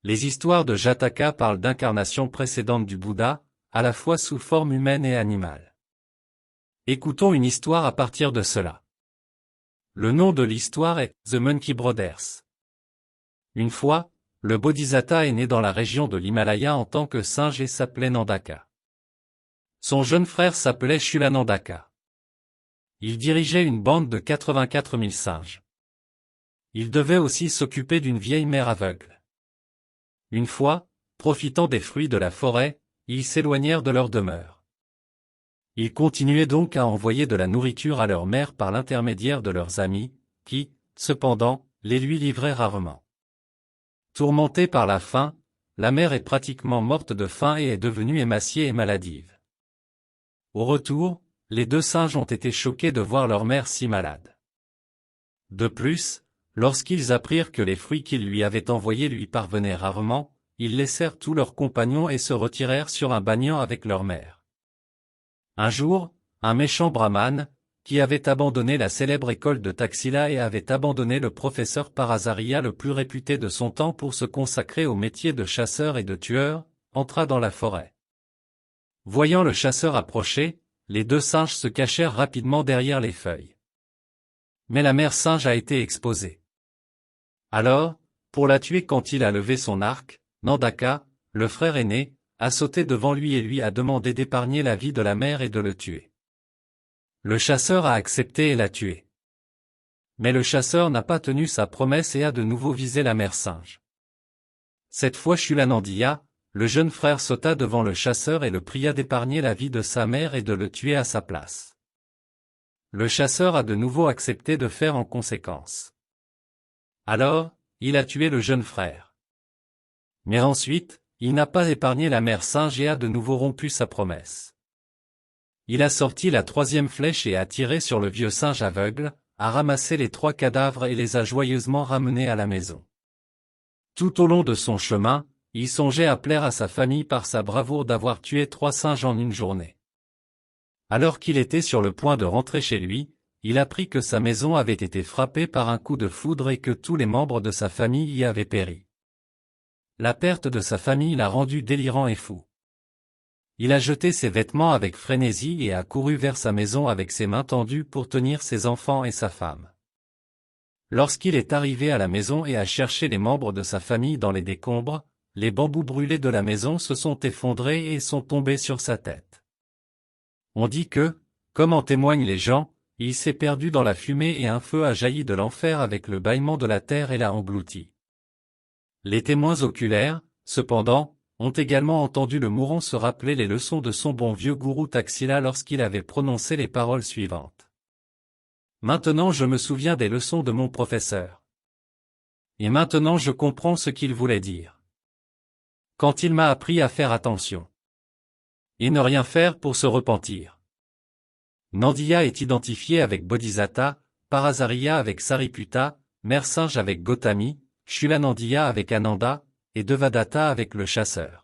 Les histoires de Jataka parlent d'incarnations précédentes du Bouddha, à la fois sous forme humaine et animale. Écoutons une histoire à partir de cela. Le nom de l'histoire est The Monkey Brothers. Une fois, le Bodhisatta est né dans la région de l'Himalaya en tant que singe et s'appelait Nandaka. Son jeune frère s'appelait Shulanandaka. Il dirigeait une bande de 84 000 singes. Il devait aussi s'occuper d'une vieille mère aveugle. Une fois, profitant des fruits de la forêt, ils s'éloignèrent de leur demeure. Ils continuaient donc à envoyer de la nourriture à leur mère par l'intermédiaire de leurs amis, qui, cependant, les lui livraient rarement. Tourmentée par la faim, la mère est pratiquement morte de faim et est devenue émaciée et maladive. Au retour, les deux singes ont été choqués de voir leur mère si malade. De plus, lorsqu'ils apprirent que les fruits qu'ils lui avaient envoyés lui parvenaient rarement, ils laissèrent tous leurs compagnons et se retirèrent sur un banyan avec leur mère. Un jour, un méchant brahmane, qui avait abandonné la célèbre école de Taxila et avait abandonné le professeur Parasariya le plus réputé de son temps pour se consacrer au métier de chasseur et de tueur, entra dans la forêt. Voyant le chasseur approcher, les deux singes se cachèrent rapidement derrière les feuilles. Mais la mère singe a été exposée. Alors, pour la tuer quand il a levé son arc, Nandaka, le frère aîné, a sauté devant lui et lui a demandé d'épargner la vie de la mère et de le tuer. Le chasseur a accepté et l'a tué. Mais le chasseur n'a pas tenu sa promesse et a de nouveau visé la mère singe. Cette fois Shulanandiya, le jeune frère sauta devant le chasseur et le pria d'épargner la vie de sa mère et de le tuer à sa place. Le chasseur a de nouveau accepté de faire en conséquence. Alors, il a tué le jeune frère. Mais ensuite, il n'a pas épargné la mère singe et a de nouveau rompu sa promesse. Il a sorti la troisième flèche et a tiré sur le vieux singe aveugle, a ramassé les 3 cadavres et les a joyeusement ramenés à la maison. Tout au long de son chemin, il songeait à plaire à sa famille par sa bravoure d'avoir tué 3 singes en une journée. Alors qu'il était sur le point de rentrer chez lui, il apprit que sa maison avait été frappée par un coup de foudre et que tous les membres de sa famille y avaient péri. La perte de sa famille l'a rendu délirant et fou. Il a jeté ses vêtements avec frénésie et a couru vers sa maison avec ses mains tendues pour tenir ses enfants et sa femme. Lorsqu'il est arrivé à la maison et a cherché les membres de sa famille dans les décombres, les bambous brûlés de la maison se sont effondrés et sont tombés sur sa tête. On dit que, comme en témoignent les gens, il s'est perdu dans la fumée et un feu a jailli de l'enfer avec le bâillement de la terre et l'a englouti. Les témoins oculaires, cependant, ont également entendu le mourant se rappeler les leçons de son bon vieux gourou Taxila lorsqu'il avait prononcé les paroles suivantes. Maintenant je me souviens des leçons de mon professeur. Et maintenant je comprends ce qu'il voulait dire. Quand il m'a appris à faire attention. Et ne rien faire pour se repentir. Nandiya est identifié avec Bodhisatta, Parasariya avec Sariputta, Mère Singe avec Gautami, Shulanandiya avec Ananda, et Devadatta avec le chasseur.